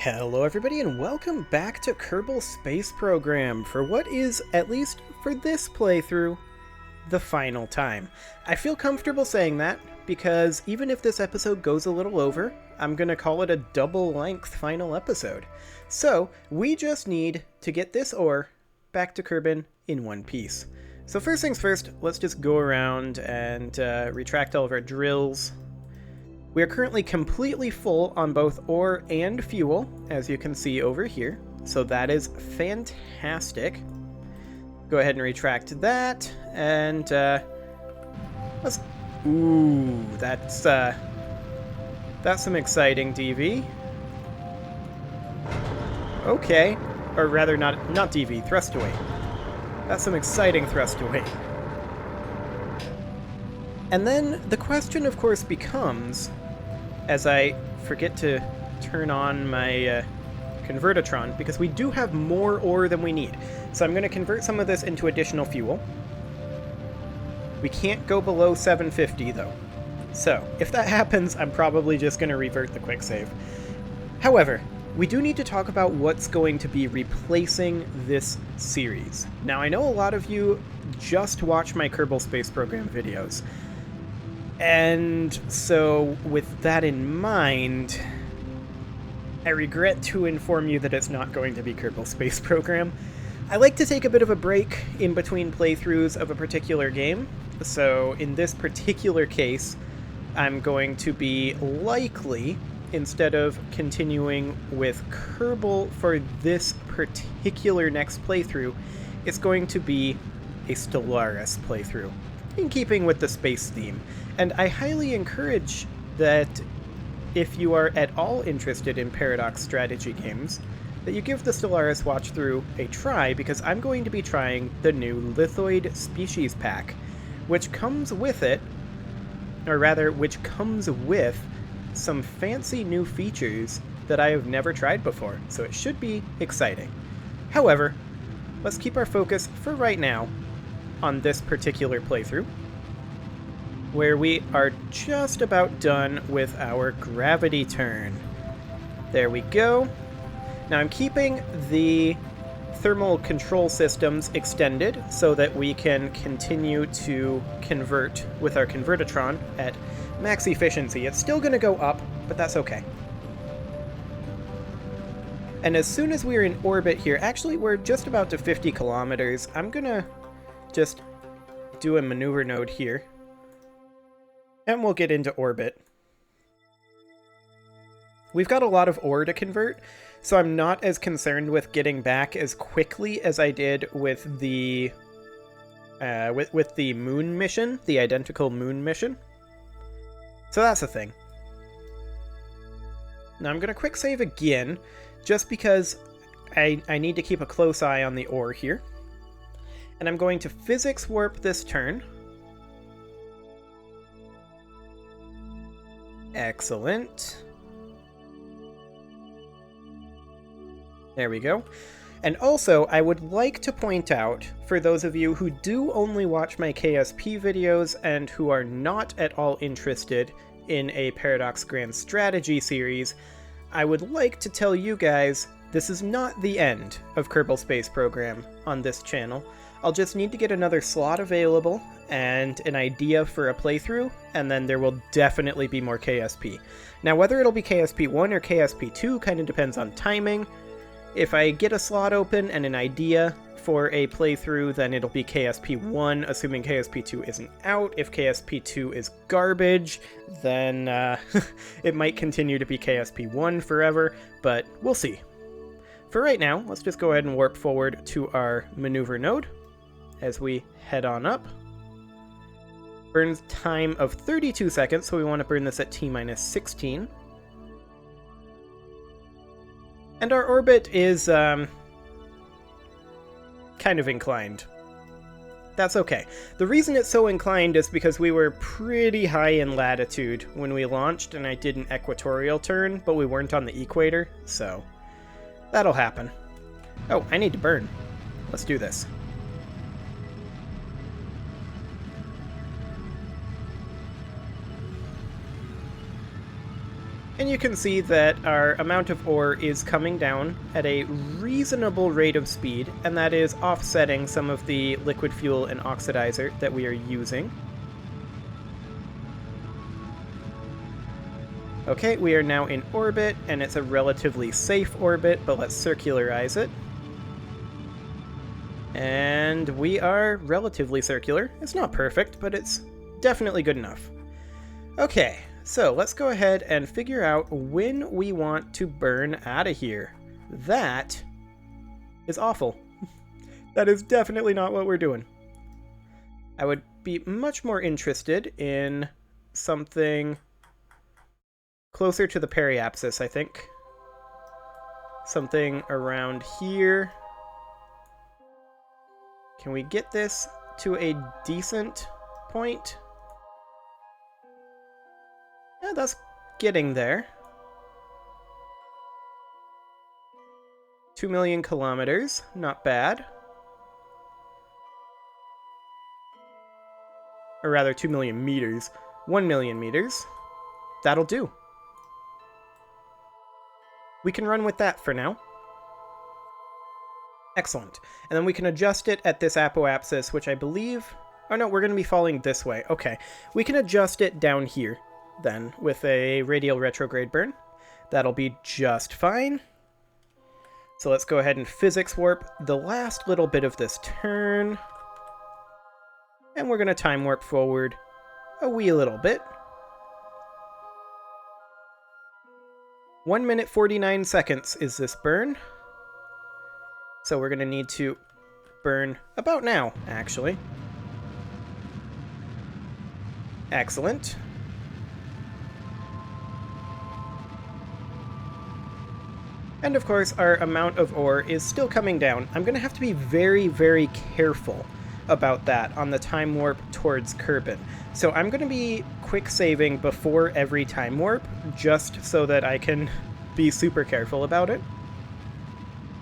Hello everybody and welcome back to Kerbal Space Program for what is, at least for this playthrough, the final time. I feel comfortable saying that because even if this episode goes a little over, I'm gonna call it a double-length final episode. So, we just need to get this ore back to Kerbin in one piece. So first things first, let's just go around and retract all of our drills. We are currently completely full on both ore and fuel, as you can see over here, so that is fantastic. Go ahead and retract that, and let's... Ooh, that's some exciting DV. Okay, or rather not DV, thrust away. That's some exciting thrust away. And then the question, of course, becomes, as I forget to turn on my convertatron, because we do have more ore than we need. So I'm going to convert some of this into additional fuel. We can't go below 750, though. So, if that happens, I'm probably just going to revert the quick save. However, we do need to talk about what's going to be replacing this series. Now, I know a lot of you just watch my Kerbal Space Program videos. And so, with that in mind, I regret to inform you that it's not going to be Kerbal Space Program. I like to take a bit of a break in between playthroughs of a particular game, so in this particular case, I'm going to be likely, instead of continuing with Kerbal for this particular next playthrough, it's going to be a Stellaris playthrough, in keeping with the space theme. And I highly encourage that if you are at all interested in Paradox strategy games, that you give the Stellaris watch through a try, because I'm going to be trying the new Lithoid Species Pack, which comes with it, or rather, which comes with some fancy new features that I have never tried before, so it should be exciting. However, let's keep our focus for right now on this particular playthrough, where we are just about done with our gravity turn. There we go. Now I'm keeping the thermal control systems extended so that we can continue to convert with our convertatron at max efficiency. It's still going to go up, but that's okay. And as soon as we're in orbit here, actually we're just about to 50 kilometers, I'm going to just do a maneuver node here. And we'll get into orbit. We've got a lot of ore to convert, so I'm not as concerned with getting back as quickly as I did with the with the moon mission, the identical moon mission. So that's the thing. Now I'm going to quick save again, just because I need to keep a close eye on the ore here. And I'm going to physics warp this turn. Excellent. There we go. And also, I would like to point out, for those of you who do only watch my KSP videos and who are not at all interested in a Paradox Grand Strategy series, I would like to tell you guys this is not the end of Kerbal Space Program on this channel. I'll just need to get another slot available and an idea for a playthrough, and then there will definitely be more KSP. Now, whether it'll be KSP 1 or KSP 2 kind of depends on timing. If I get a slot open and an idea for a playthrough, then it'll be KSP 1, assuming KSP 2 isn't out. If KSP 2 is garbage, then it might continue to be KSP 1 forever, but we'll see. For right now, let's just go ahead and warp forward to our maneuver node as we head on up. Burns time of 32 seconds, so we want to burn this at T-minus 16. And our orbit is kind of inclined. That's okay. The reason it's so inclined is because we were pretty high in latitude when we launched, and I did an equatorial turn, but we weren't on the equator, so that'll happen. Oh, I need to burn. Let's do this. And you can see that our amount of ore is coming down at a reasonable rate of speed, and that is offsetting some of the liquid fuel and oxidizer that we are using. Okay, we are now in orbit, and it's a relatively safe orbit, but let's circularize it. And we are relatively circular. It's not perfect, but it's definitely good enough. Okay, so let's go ahead and figure out when we want to burn out of here. That is awful. That is definitely not what we're doing. I would be much more interested in something closer to the periapsis, I think. Something around here. Can we get this to a decent point? Yeah, that's getting there. 2 million kilometers, not bad. Or rather, 2 million meters. 1 million meters. That'll do. We can run with that for now. Excellent. And then we can adjust it at this apoapsis, which I believe... Oh no, we're going to be falling this way. Okay. We can adjust it down here, then, with a radial retrograde burn. That'll be just fine. So let's go ahead and physics warp the last little bit of this turn. And we're going to time warp forward a wee little bit. 1 minute 49 seconds is this burn. So we're going to need to burn about now, actually. Excellent. And of course, our amount of ore is still coming down. I'm going to have to be very, very careful about that on the time warp towards Kerbal. So I'm going to be quick saving before every time warp, just so that I can be super careful about it.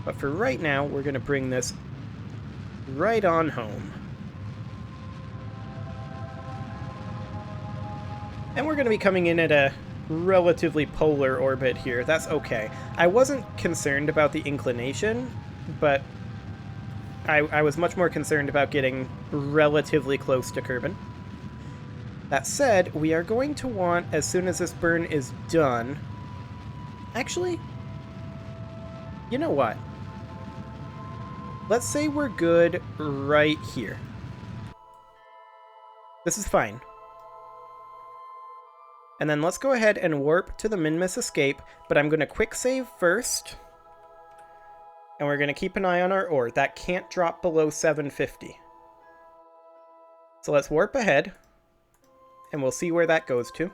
But for right now, we're going to bring this right on home. And we're going to be coming in at a relatively polar orbit here. That's okay. I wasn't concerned about the inclination, but I was much more concerned about getting relatively close to Kerbal. That said, we are going to want, as soon as this burn is done... Actually, you know what? Let's say we're good right here. This is fine. And then let's go ahead and warp to the Minmus escape, but I'm going to quick save first. And we're going to keep an eye on our ore. That can't drop below 750. So let's warp ahead, and we'll see where that goes to.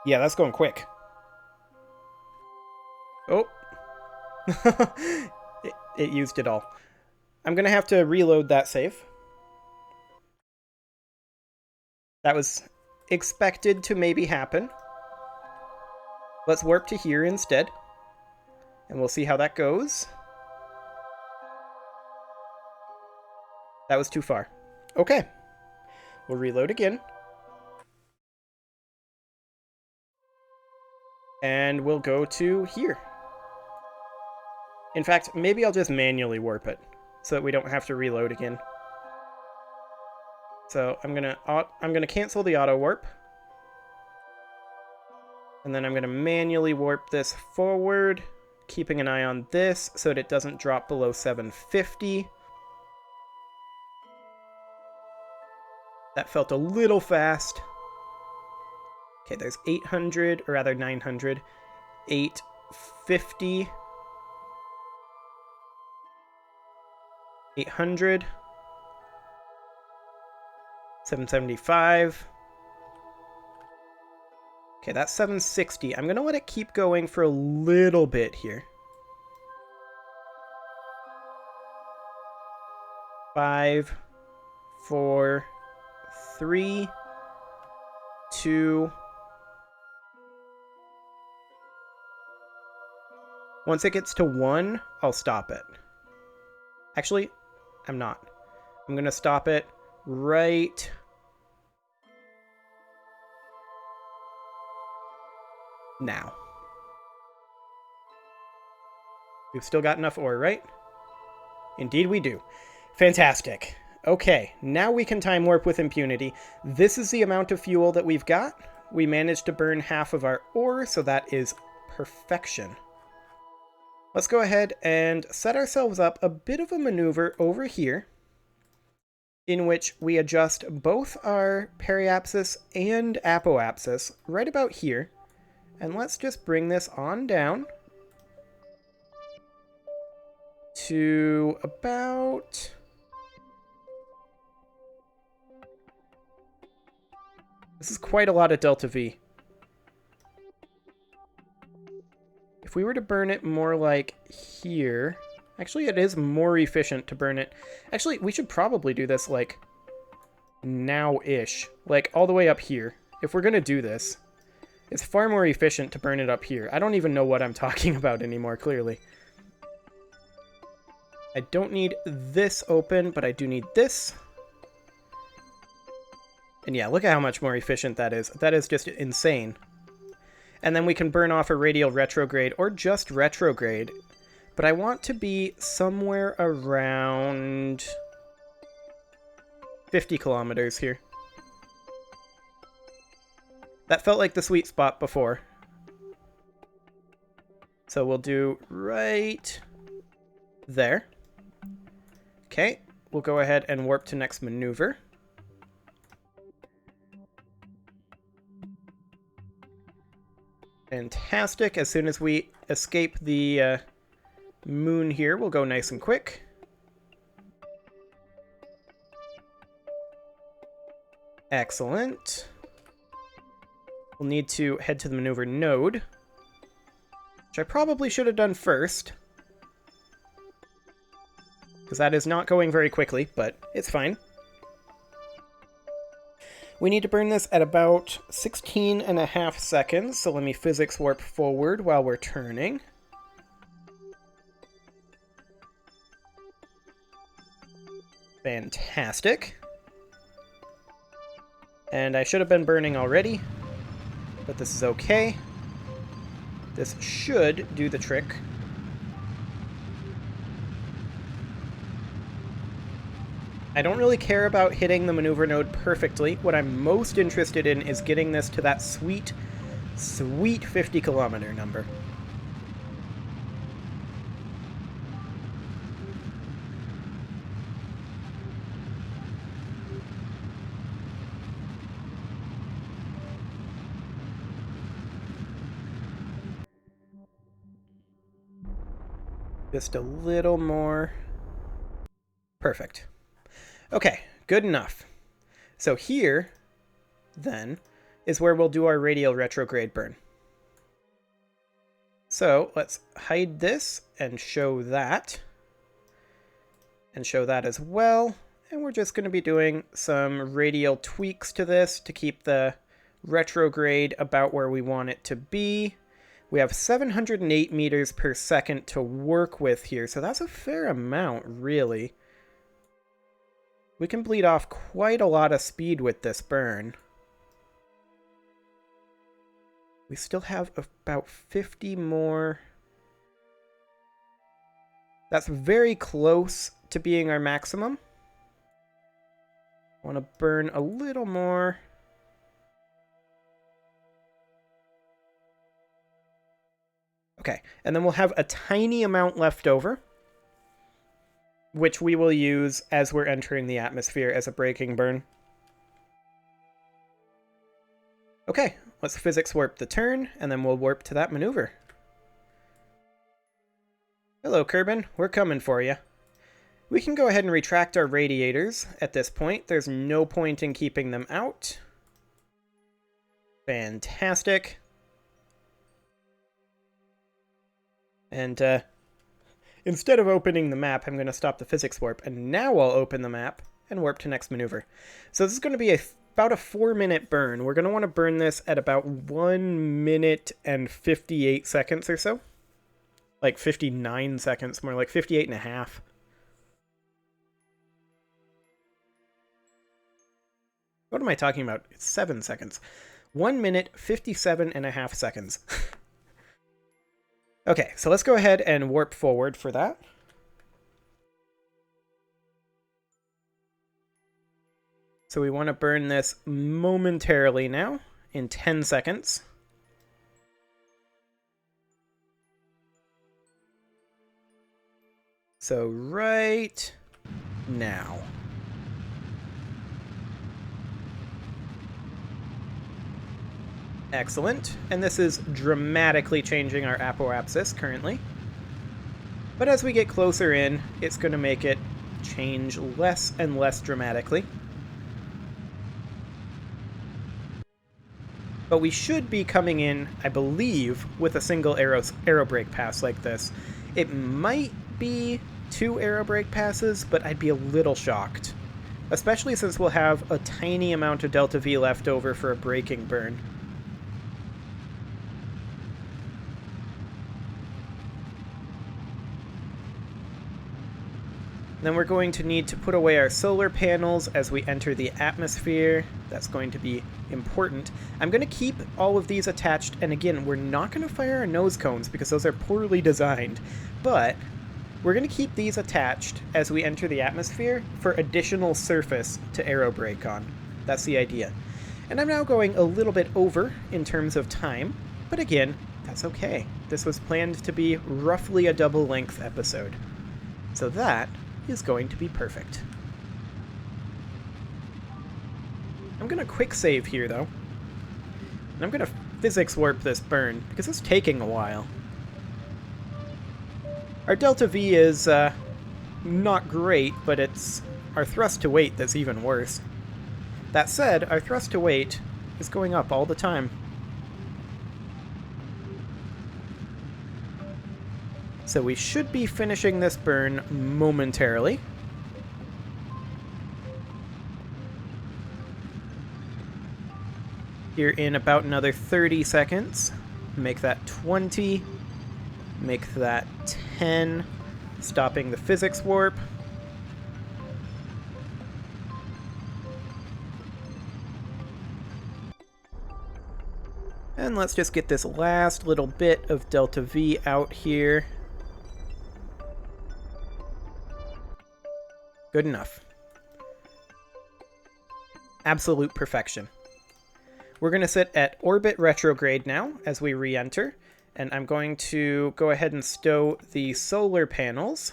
Yeah, that's going quick. Oh. it used it all. I'm going to have to reload that save. That was expected to maybe happen. Let's warp to here instead. And we'll see how that goes. That was too far. Okay. We'll reload again. And we'll go to here. In fact, maybe I'll just manually warp it, so that we don't have to reload again. So I'm gonna cancel the auto warp. And then I'm gonna manually warp this forward, keeping an eye on this so that it doesn't drop below 750. That felt a little fast. Okay, there's 800, or rather 900, 850, 800, 775. Okay, that's 760. I'm going to let it keep going for a little bit here. 5, 4, 3, 2. Once it gets to 1, I'll stop it. Actually, I'm not. I'm going to stop it right now. We've still got enough ore, right? Indeed we do. Fantastic. Okay, now we can time warp with impunity. This is the amount of fuel that we've got. We managed to burn half of our ore, so that is perfection. Let's go ahead and set ourselves up a bit of a maneuver over here, in which we adjust both our periapsis and apoapsis right about here. And let's just bring this on down to about... This is quite a lot of delta V. If we were to burn it more like here... Actually, it is more efficient to burn it. Actually, we should probably do this, like, now-ish. Like, all the way up here. If we're going to do this, it's far more efficient to burn it up here. I don't even know what I'm talking about anymore, clearly. I don't need this open, but I do need this. And yeah, look at how much more efficient that is. That is just insane. And then we can burn off a radial retrograde, or just retrograde. But I want to be somewhere around 50 kilometers here. That felt like the sweet spot before. So we'll do right there. Okay, we'll go ahead and warp to next maneuver. Fantastic. As soon as we escape the moon here, we'll go nice and quick. Excellent. We'll need to head to the maneuver node, which I probably should have done first, because that is not going very quickly, but it's fine. We need to burn this at about 16.5 seconds, so let me physics warp forward while we're turning. Fantastic. And I should have been burning already, but this is okay. This should do the trick. I don't really care about hitting the maneuver node perfectly. What I'm most interested in is getting this to that sweet, sweet 50-kilometer number. Just a little more. Perfect. Okay, good enough. So here, then, is where we'll do our radial retrograde burn. So let's hide this and show that. And show that as well. And we're just going to be doing some radial tweaks to this to keep the retrograde about where we want it to be. We have 708 meters per second to work with here, so that's a fair amount, really. We can bleed off quite a lot of speed with this burn. We still have about 50 more. That's very close to being our maximum. I want to burn a little more. Okay, and then we'll have a tiny amount left over, which we will use as we're entering the atmosphere as a braking burn. Okay, let's physics warp the turn, and then we'll warp to that maneuver. Hello, Kerbal. We're coming for you. We can go ahead and retract our radiators at this point. There's no point in keeping them out. Fantastic. And, instead of opening the map, I'm going to stop the physics warp, and now I'll open the map and warp to next maneuver. So this is going to be about a 4-minute burn. We're going to want to burn this at about 1 minute and 58 seconds or so. Like 59 seconds, more like 58 and a half. What am I talking about? It's 7 seconds. 1 minute, 57.5 seconds. Okay, so let's go ahead and warp forward for that. So we want to burn this momentarily now, in 10 seconds. So right now. Excellent. And this is dramatically changing our apoapsis currently. But as we get closer in, it's going to make it change less and less dramatically. But we should be coming in, I believe, with a single aerobrake pass like this. It might be 2 aerobrake passes, but I'd be a little shocked. Especially since we'll have a tiny amount of delta V left over for a braking burn. Then we're going to need to put away our solar panels as we enter the atmosphere. That's going to be important. I'm going to keep all of these attached, and again, we're not going to fire our nose cones because those are poorly designed, but we're going to keep these attached as we enter the atmosphere for additional surface to aerobrake on. That's the idea. And I'm now going a little bit over in terms of time, but again, that's okay. This was planned to be roughly a double-length episode. So that is going to be perfect. I'm going to quick save here, though. And I'm going to physics warp this burn, because it's taking a while. Our delta V is not great, but it's our thrust to weight that's even worse. That said, our thrust to weight is going up all the time. So we should be finishing this burn momentarily. Here in about another 30 seconds. Make that 20. Make that 10. Stopping the physics warp. And let's just get this last little bit of delta V out here. Good enough. Absolute perfection. We're going to sit at orbit retrograde now as we re-enter, and I'm going to go ahead and stow the solar panels.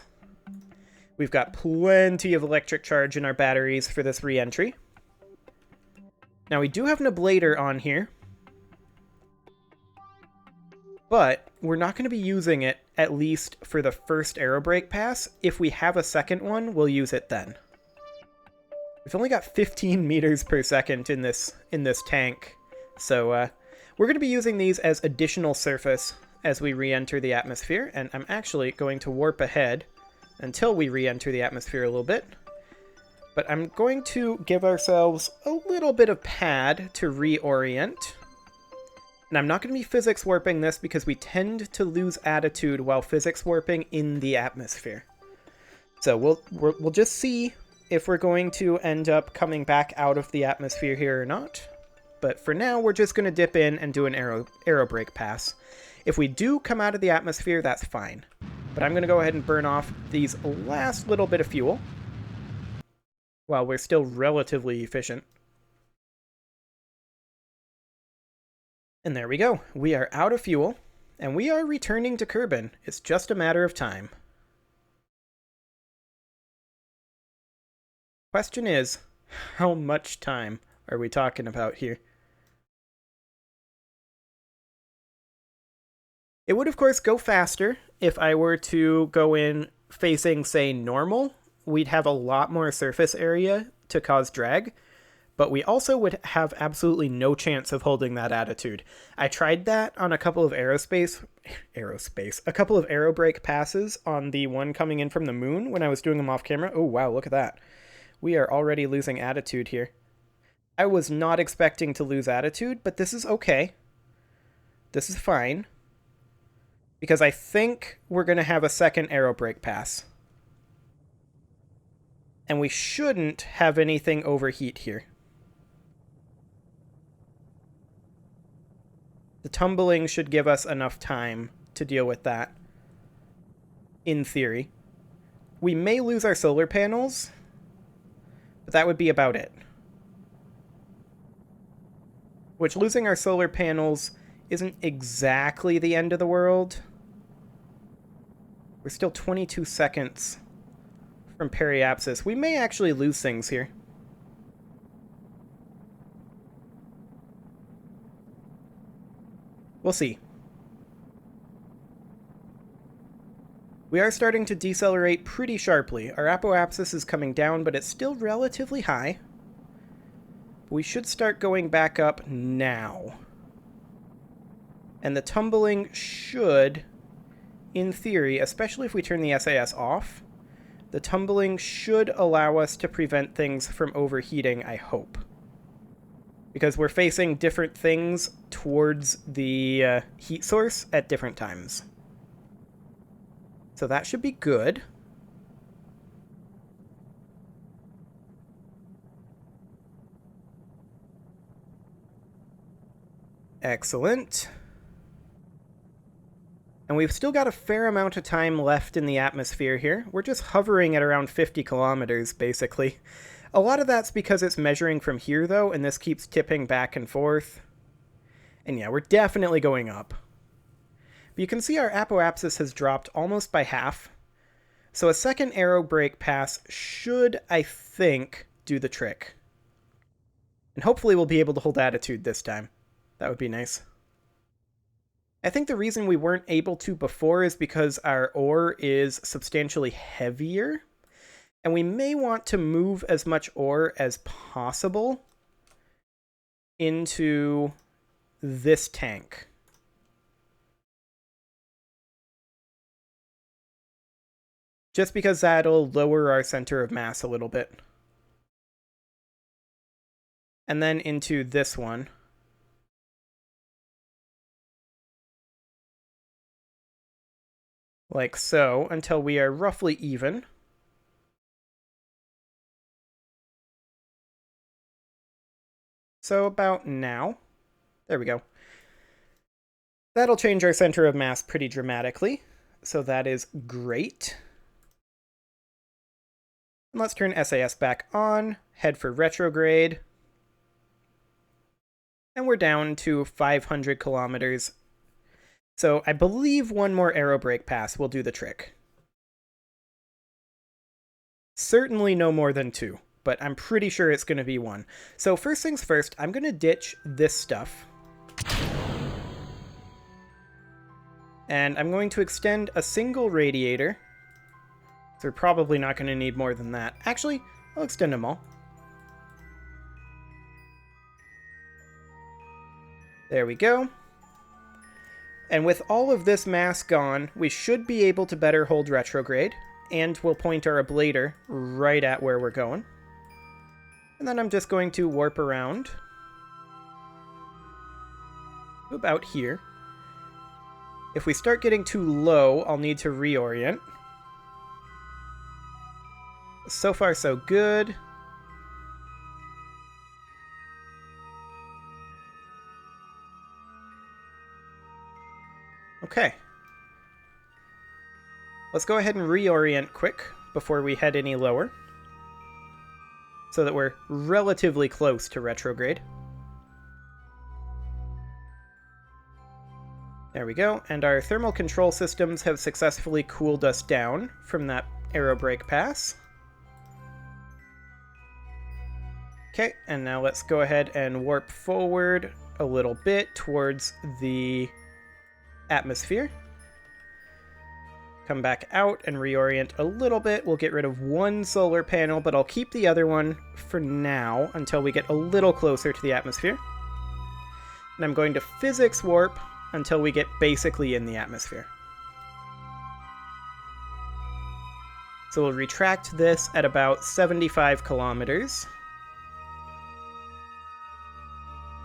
We've got plenty of electric charge in our batteries for this re-entry. Now we do have an ablator on here, but we're not going to be using it, at least for the first aerobrake pass. If we have a second one, we'll use it then. We've only got 15 meters per second in this tank, so we're going to be using these as additional surface as we re-enter the atmosphere, and I'm actually going to warp ahead until we re-enter the atmosphere a little bit. But I'm going to give ourselves a little bit of pad to reorient. And I'm not going to be physics warping this because we tend to lose attitude while physics warping in the atmosphere. So we'll just see if we're going to end up coming back out of the atmosphere here or not. But for now, we're just going to dip in and do an aerobrake pass. If we do come out of the atmosphere, that's fine. But I'm going to go ahead and burn off these last little bit of fuel while we're still relatively efficient. And there we go. We are out of fuel, and we are returning to Kerbin. It's just a matter of time. Question is, how much time are we talking about here? It would, of course, go faster if I were to go in facing, say, normal. We'd have a lot more surface area to cause drag, but we also would have absolutely no chance of holding that attitude. I tried that on a couple of a couple of aerobrake passes on the one coming in from the moon when I was doing them off camera. Oh, wow, look at that. We are already losing attitude here. I was not expecting to lose attitude, but this is okay. This is fine. Because I think we're going to have a second aerobrake pass. And we shouldn't have anything overheat here. The tumbling should give us enough time to deal with that, in theory. We may lose our solar panels, but that would be about it. Which, losing our solar panels isn't exactly the end of the world. We're still 22 seconds from periapsis. We may actually lose things here. We'll see. We are starting to decelerate pretty sharply. Our apoapsis is coming down, but it's still relatively high. We should start going back up now. And the tumbling should, in theory, especially if we turn the SAS off, the tumbling should allow us to prevent things from overheating, I hope. Because we're facing different things towards the heat source at different times. So that should be good. Excellent. And we've still got a fair amount of time left in the atmosphere here. We're just hovering at around 50 kilometers, basically. A lot of that's because it's measuring from here, though, and this keeps tipping back and forth. And yeah, we're definitely going up. But you can see our apoapsis has dropped almost by half. So a second aerobrake pass should, I think, do the trick. And hopefully we'll be able to hold attitude this time. That would be nice. I think the reason we weren't able to before is because our ore is substantially heavier. And we may want to move as much ore as possible into this tank. Just because that'll lower our center of mass a little bit. And then into this one. Like so, until we are roughly even. So about now. There we go. That'll change our center of mass pretty dramatically. So that is great. And let's turn SAS back on, head for retrograde. And we're down to 500 kilometers. So I believe one more aerobrake pass will do the trick. Certainly no more than 2, but I'm pretty sure it's going to be 1. So first things first, I'm going to ditch this stuff. And I'm going to extend a single radiator. So we're probably not going to need more than that. Actually, I'll extend them all. There we go. And with all of this mass gone, we should be able to better hold retrograde. And we'll point our ablator right at where we're going. And then I'm just going to warp around to about here. If we start getting too low, I'll need to reorient. So far, so good. Okay. Let's go ahead and reorient quick before we head any lower, so that we're relatively close to retrograde. There we go, and our thermal control systems have successfully cooled us down from that aerobrake pass. Okay, and now let's go ahead and warp forward a little bit towards the atmosphere. Come back out and reorient a little bit. We'll get rid of one solar panel, but I'll keep the other one for now until we get a little closer to the atmosphere. And I'm going to physics warp until we get basically in the atmosphere. So we'll retract this at about 75 kilometers.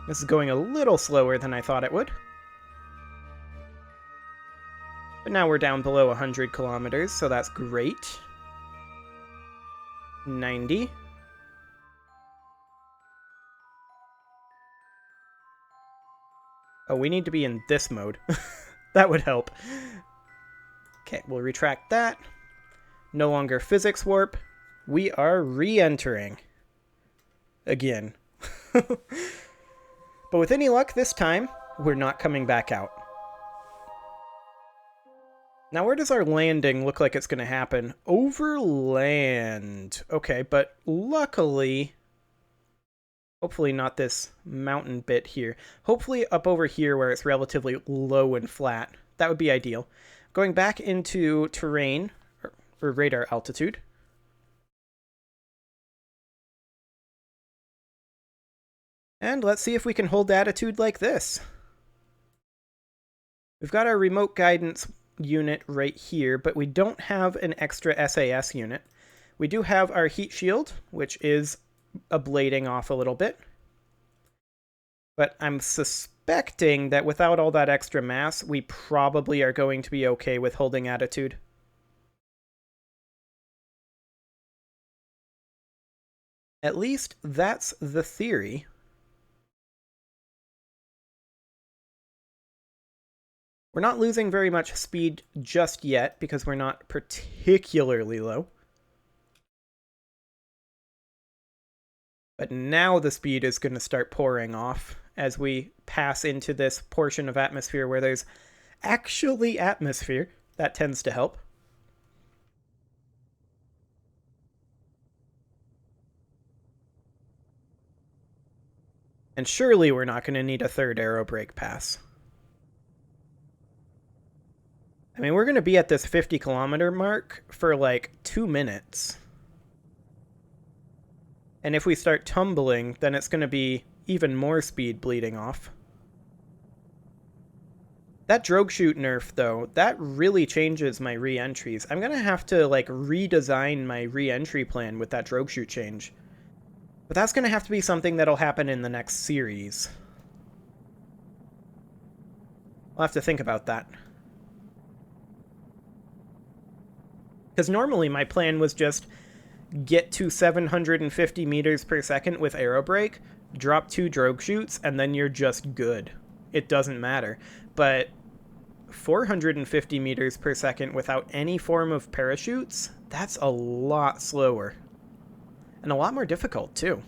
This is going a little slower than I thought it would. But now we're down below 100 kilometers, so that's great. 90. Oh, we need to be in this mode. That would help. Okay, we'll retract that. No longer physics warp. We are re-entering. Again. But with any luck this time, we're not coming back out. Now, where does our landing look like it's going to happen? Over land. Okay, but luckily, hopefully not this mountain bit here. Hopefully up over here where it's relatively low and flat. That would be ideal. Going back into terrain, or radar altitude. And let's see if we can hold attitude like this. We've got our remote guidance unit right here, but we don't have an extra SAS unit. We do have our heat shield, which is ablating off a little bit. But I'm suspecting that without all that extra mass, we probably are going to be okay with holding attitude. At least that's the theory. We're not losing very much speed just yet because we're not particularly low. But now the speed is going to start pouring off as we pass into this portion of atmosphere where there's actually atmosphere. That tends to help. And surely we're not going to need a third aerobrake pass. I mean, we're going to be at this 50-kilometer mark for like 2 minutes. And if we start tumbling, then it's going to be even more speed bleeding off. That drogue chute nerf, though, that really changes my re-entries. I'm going to have to, like, redesign my re-entry plan with that drogue chute change. But that's going to have to be something that'll happen in the next series. I'll have to think about that. Because normally my plan was just get to 750 meters per second with aerobrake, drop 2 drogue chutes, and then you're just good. It doesn't matter. But 450 meters per second without any form of parachutes, that's a lot slower. And a lot more difficult, too.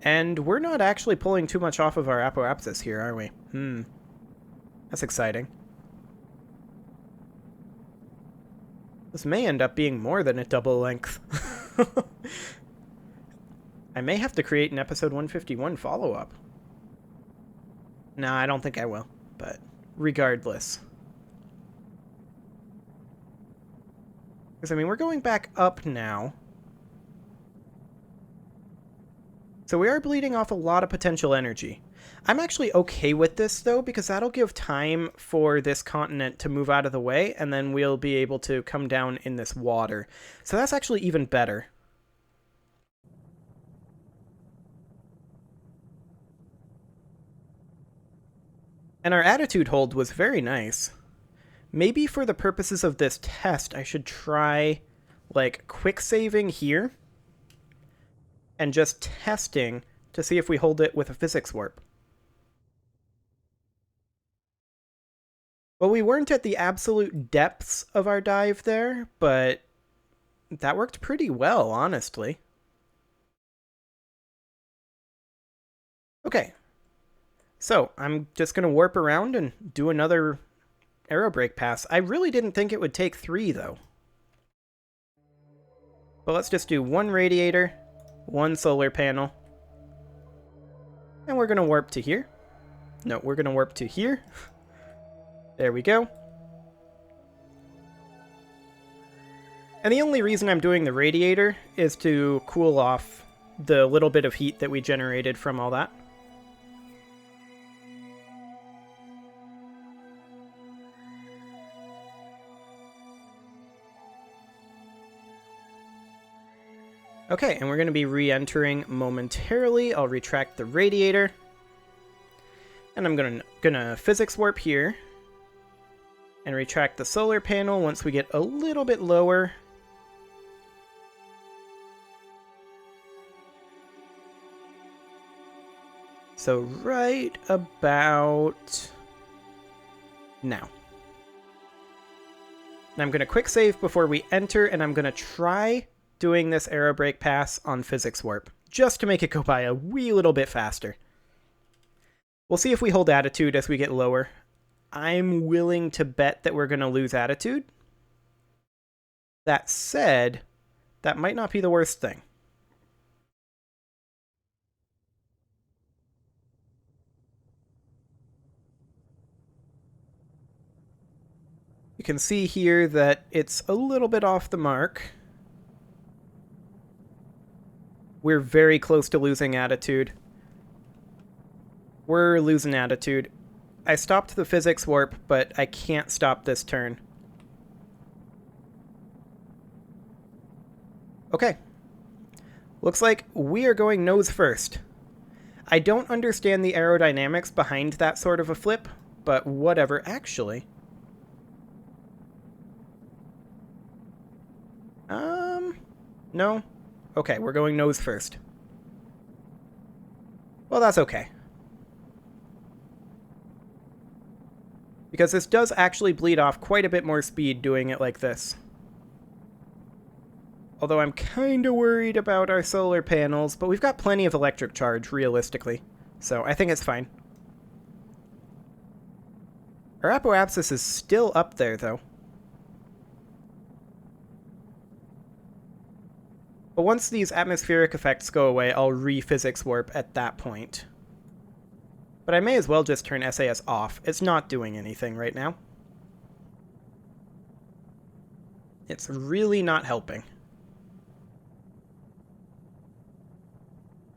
And we're not actually pulling too much off of our apoapsis here, are we? That's exciting. This may end up being more than a double length. I may have to create an episode 151 follow-up. No, I don't think I will, but regardless. Because, I mean, we're going back up now. So we are bleeding off a lot of potential energy. I'm actually okay with this, though, because that'll give time for this continent to move out of the way, and then we'll be able to come down in this water. So that's actually even better. And our attitude hold was very nice. Maybe for the purposes of this test, I should try, like, quick saving here and just testing to see if we hold it with a physics warp. Well, we weren't at the absolute depths of our dive there, but that worked pretty well, honestly. Okay. So, I'm just going to warp around and do another aerobrake pass. I really didn't think it would take 3, though. But let's just do 1 radiator, 1 solar panel. And we're going to warp to here. No, we're going to warp to here. There we go. And the only reason I'm doing the radiator is to cool off the little bit of heat that we generated from all that. Okay, and we're going to be re-entering momentarily. I'll retract the radiator. And I'm gonna physics warp here. And retract the solar panel once we get a little bit lower. So right about now. And I'm going to quick save before we enter, and I'm going to try doing this aerobrake pass on physics warp, just to make it go by a wee little bit faster. We'll see if we hold attitude as we get lower. I'm willing to bet that we're going to lose attitude. That said, that might not be the worst thing. You can see here that it's a little bit off the mark. We're very close to losing attitude. We're losing attitude. I stopped the physics warp, but I can't stop this turn. Okay. Looks like we are going nose first. I don't understand the aerodynamics behind that sort of a flip, but whatever. Actually, no. Okay, we're going nose first. Well, that's okay. Because this does actually bleed off quite a bit more speed doing it like this. Although I'm kind of worried about our solar panels, but we've got plenty of electric charge, realistically. So I think it's fine. Our apoapsis is still up there, though. But once these atmospheric effects go away, I'll re-physics warp at that point. But I may as well just turn SAS off. It's not doing anything right now. It's really not helping.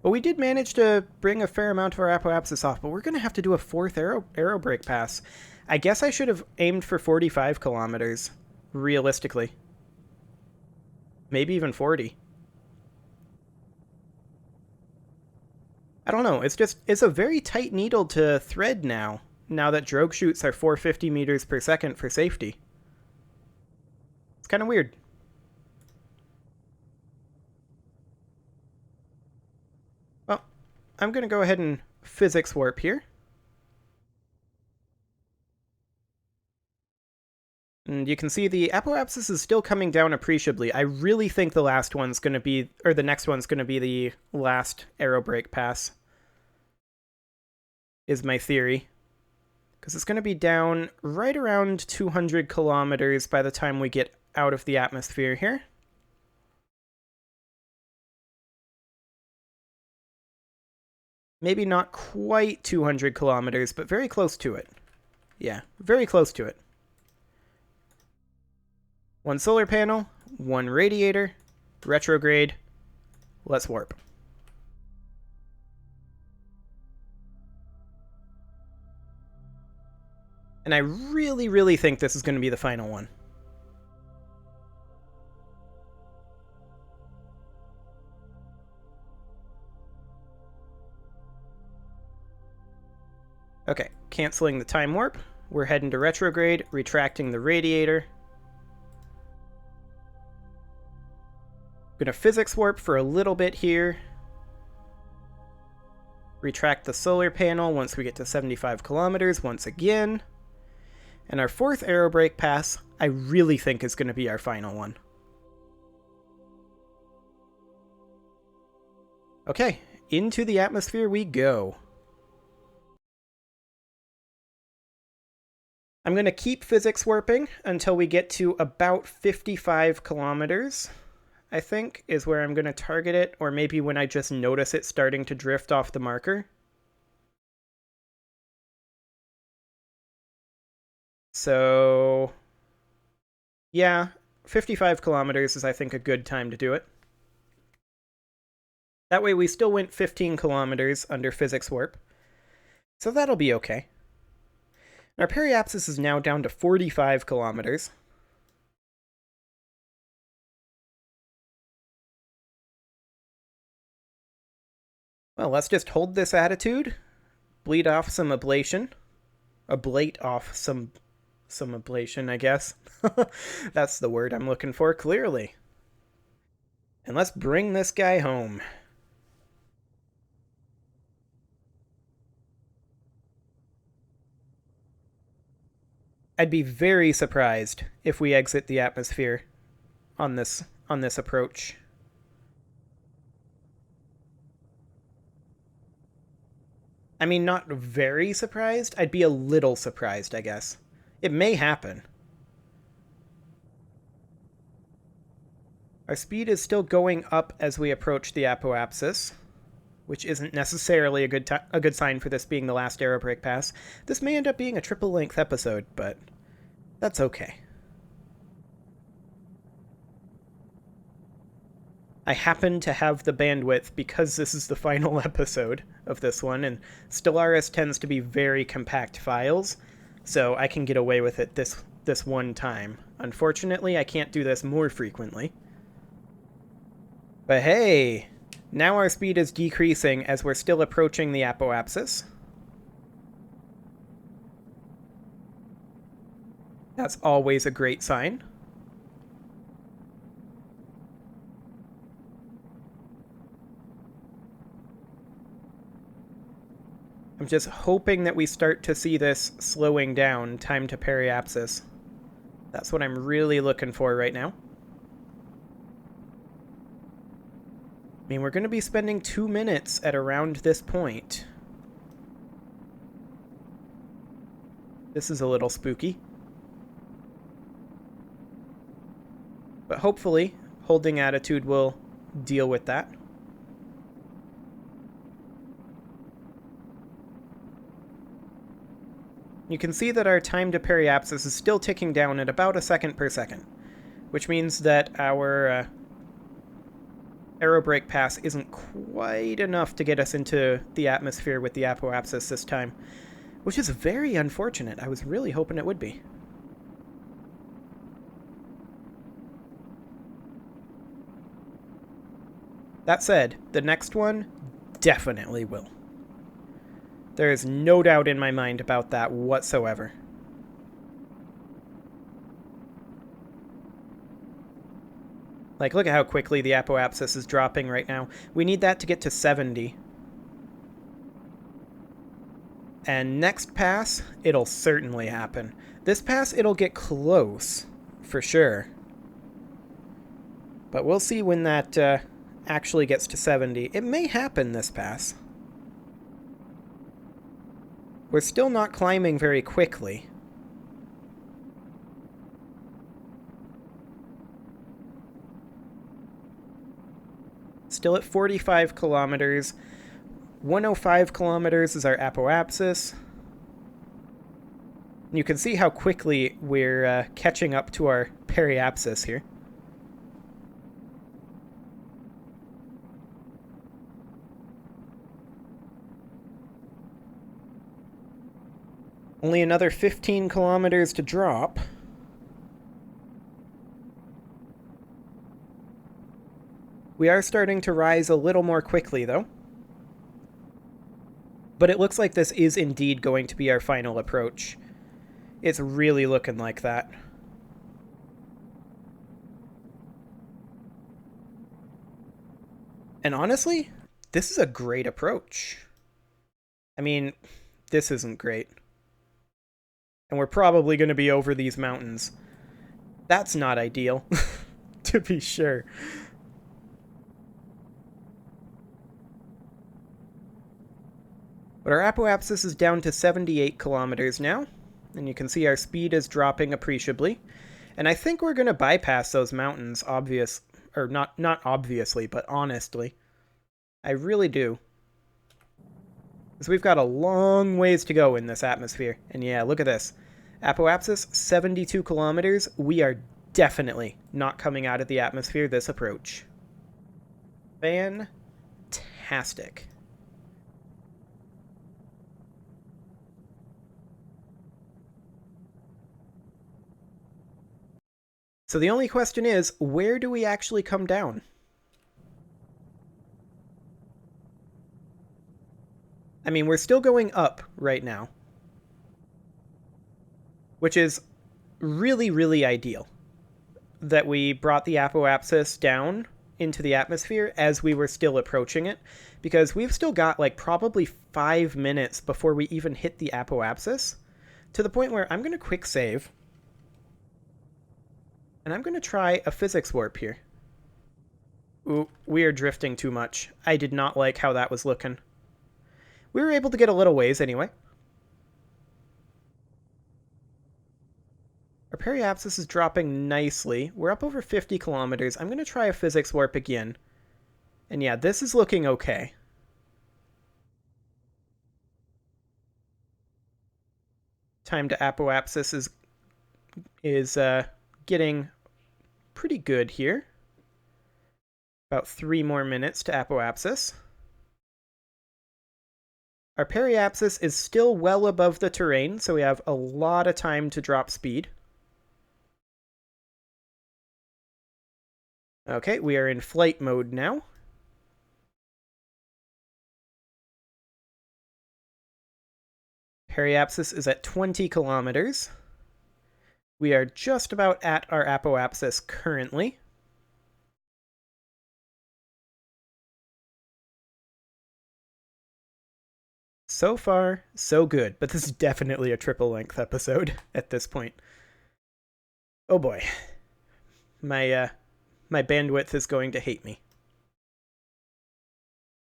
But we did manage to bring a fair amount of our apoapsis off, but we're going to have to do a fourth aerobrake pass. I guess I should have aimed for 45 kilometers, realistically. Maybe even 40. I don't know, it's a very tight needle to thread now that drogue chutes are 450 meters per second for safety. It's kind of weird. Well, I'm going to go ahead and physics warp here. And you can see the apoapsis is still coming down appreciably. I really think the last one's going to be, or the next one's going to be the last aerobrake pass, is my theory. Because it's going to be down right around 200 kilometers by the time we get out of the atmosphere here. Maybe not quite 200 kilometers, but very close to it. Yeah, very close to it. One solar panel, one radiator, retrograde. Let's warp. And I really, really think this is going to be the final one. Okay, canceling the time warp. We're heading to retrograde, retracting the radiator. Gonna physics warp for a little bit here. Retract the solar panel once we get to 75 kilometers once again. And our fourth aerobrake pass, I really think is going to be our final one. Okay, into the atmosphere we go. I'm going to keep physics warping until we get to about 55 kilometers, I think, is where I'm going to target it, or maybe when I just notice it starting to drift off the marker. So, yeah, 55 kilometers is, I think, a good time to do it. That way we still went 15 kilometers under physics warp, so that'll be okay. Our periapsis is now down to 45 kilometers. Well, let's just hold this attitude, bleed off some ablation, ablate off some ablation, I guess. That's the word I'm looking for, clearly. And let's bring this guy home. I'd be very surprised if we exit the atmosphere on this approach. I mean, not very surprised. I'd be a little surprised, I guess. It may happen. Our speed is still going up as we approach the apoapsis, which isn't necessarily a good sign for this being the last aerobrake pass. This may end up being a triple-length episode, but that's okay. I happen to have the bandwidth because this is the final episode of this one, and Stellaris tends to be very compact files, so I can get away with it this one time. Unfortunately, I can't do this more frequently. But hey, now our speed is decreasing as we're still approaching the apoapsis. That's always a great sign. I'm just hoping that we start to see this slowing down, time to periapsis. That's what I'm really looking for right now. I mean, we're going to be spending 2 minutes at around this point. This is a little spooky. But hopefully, holding attitude will deal with that. You can see that our time to periapsis is still ticking down at about a second per second, which means that our aerobrake pass isn't quite enough to get us into the atmosphere with the apoapsis this time, which is very unfortunate. I was really hoping it would be. That said, the next one definitely will. There is no doubt in my mind about that whatsoever. Like, look at how quickly the apoapsis is dropping right now. We need that to get to 70. And next pass, it'll certainly happen. This pass, it'll get close, for sure. But we'll see when that actually gets to 70. It may happen this pass. We're still not climbing very quickly. Still at 45 kilometers. 105 kilometers is our apoapsis. You can see how quickly we're catching up to our periapsis here. Only another 15 kilometers to drop. We are starting to rise a little more quickly, though. But it looks like this is indeed going to be our final approach. It's really looking like that. And honestly, this is a great approach. I mean, this isn't great. And we're probably going to be over these mountains. That's not ideal, to be sure. But our apoapsis is down to 78 kilometers now, and you can see our speed is dropping appreciably. And I think we're going to bypass those mountains, not obviously, but honestly. I really do. Because we've got a long ways to go in this atmosphere. And yeah, look at this. Apoapsis, 72 kilometers. We are definitely not coming out of the atmosphere this approach. Fantastic. So the only question is, where do we actually come down? I mean, we're still going up right now, which is really, really ideal that we brought the apoapsis down into the atmosphere as we were still approaching it, because we've still got like probably 5 minutes before we even hit the apoapsis. to the point where I'm going to quick save. And I'm going to try a physics warp here. Ooh, we are drifting too much. I did not like how that was looking. We were able to get a little ways anyway. Our periapsis is dropping nicely. We're up over 50 kilometers. I'm going to try a physics warp again. And yeah, this is looking okay. Time to apoapsis is getting pretty good here. About 3 more minutes to apoapsis. Our periapsis is still well above the terrain, so we have a lot of time to drop speed. Okay, we are in flight mode now. Periapsis is at 20 kilometers. We are just about at our apoapsis currently. So far, so good, but this is definitely a triple length episode at this point. Oh boy. My bandwidth is going to hate me.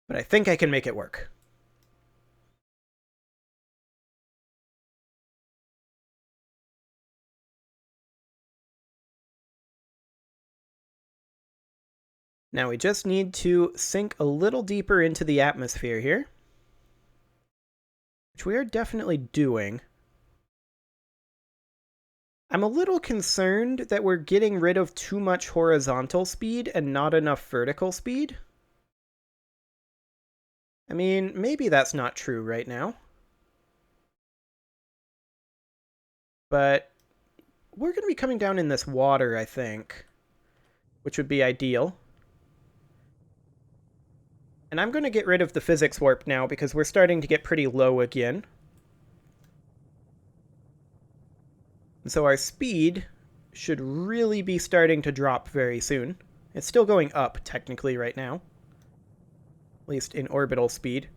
But I think I can make it work. Now we just need to sink a little deeper into the atmosphere here, which we are definitely doing. I'm a little concerned that we're getting rid of too much horizontal speed and not enough vertical speed. I mean, maybe that's not true right now. But we're going to be coming down in this water, I think, which would be ideal. And I'm going to get rid of the physics warp now because we're starting to get pretty low again. And so our speed should really be starting to drop very soon. It's still going up, technically, right now. At least in orbital speed.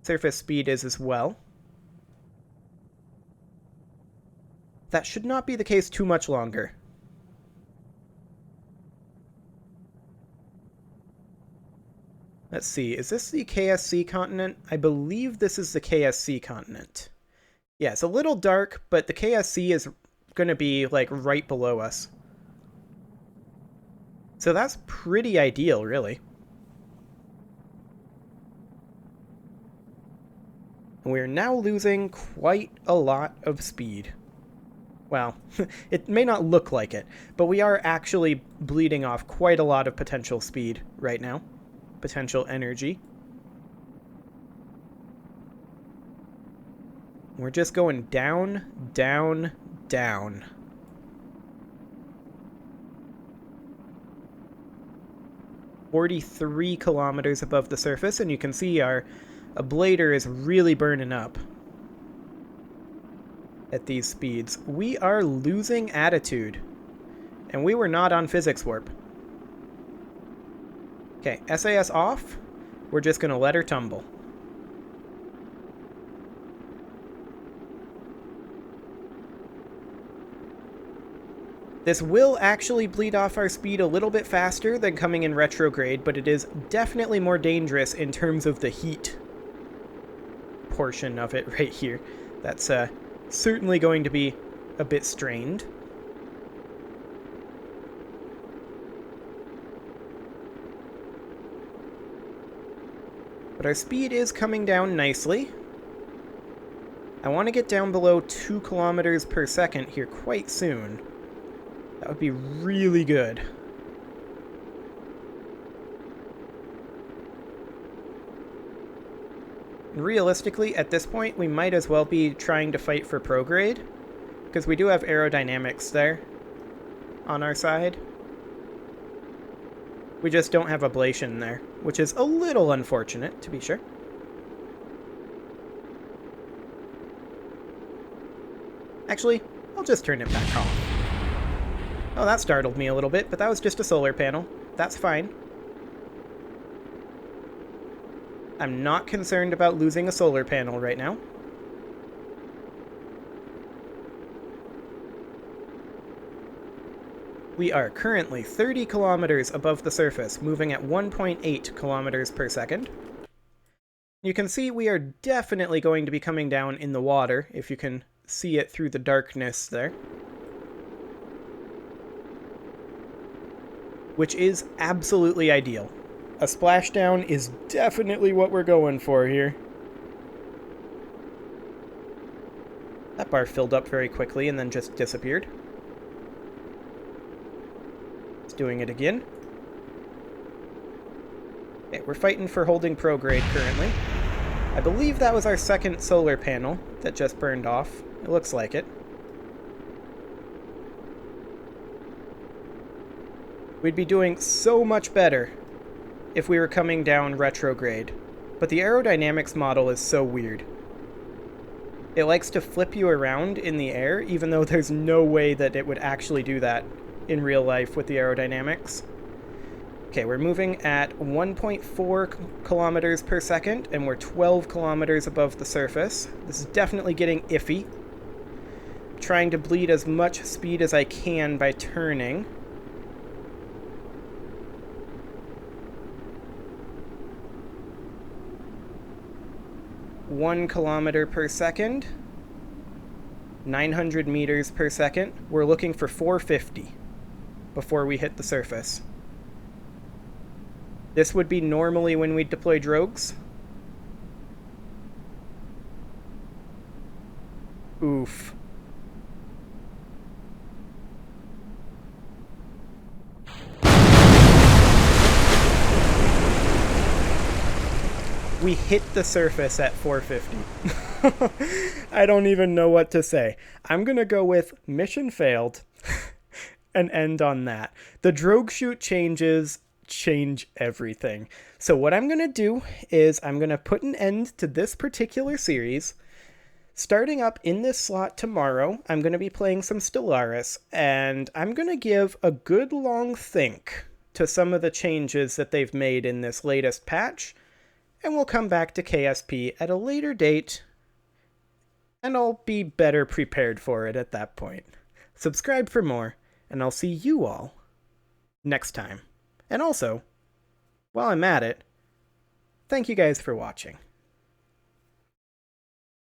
Surface speed is as well. That should not be the case too much longer. Let's see, is this the KSC continent? I believe this is the KSC continent. Yeah, it's a little dark, but the KSC is going to be, like, right below us. So that's pretty ideal, really. And we're now losing quite a lot of speed. Well, it may not look like it, but we are actually bleeding off quite a lot of potential speed right now. Potential energy. We're just going down, down, down. "43 kilometers above the surface, and you can see our ablator is really burning up at these speeds. We are losing attitude, and we were not on physics warp. Okay, SAS off. We're just going to let her tumble. This will actually bleed off our speed a little bit faster than coming in retrograde, but it is definitely more dangerous in terms of the heat portion of it right here. That's certainly going to be a bit strained. But our speed is coming down nicely. I want to get down below 2 kilometers per second here quite soon. That would be really good. Realistically, at this point, we might as well be trying to fight for prograde, because we do have aerodynamics there on our side. We just don't have ablation there, which is a little unfortunate, to be sure. Actually, I'll just turn it back off. Oh, that startled me a little bit, but that was just a solar panel. That's fine. I'm not concerned about losing a solar panel right now. We are currently 30 kilometers above the surface, moving at 1.8 kilometers per second. You can see we are definitely going to be coming down in the water, if you can see it through the darkness there. Which is absolutely ideal. A splashdown is definitely what we're going for here. That bar filled up very quickly and then just disappeared. It's doing it again. Okay, we're fighting for holding prograde currently. I believe that was our second solar panel that just burned off. It looks like it. We'd be doing so much better if we were coming down retrograde, but the aerodynamics model is so weird. It likes to flip you around in the air, even though there's no way that it would actually do that in real life with the aerodynamics. Okay, we're moving at 1.4 kilometers per second, and we're 12 kilometers above the surface. This is definitely getting iffy. Trying to bleed as much speed as I can by turning. One kilometer per second, 900 meters per second. We're looking for 450 before we hit the surface. This would be normally when we deploy drogues. Oof. We hit the surface at 450. I don't even know what to say. I'm gonna go with mission failed and end on that. The drogue chute changes change everything. So what I'm gonna do is I'm gonna put an end to this particular series. Starting up in this slot tomorrow, I'm gonna be playing some Stellaris, and I'm gonna give a good long think to some of the changes that they've made in this latest patch. And we'll come back to KSP at a later date, and I'll be better prepared for it at that point. Subscribe for more, and I'll see you all next time. And also, while I'm at it, thank you guys for watching.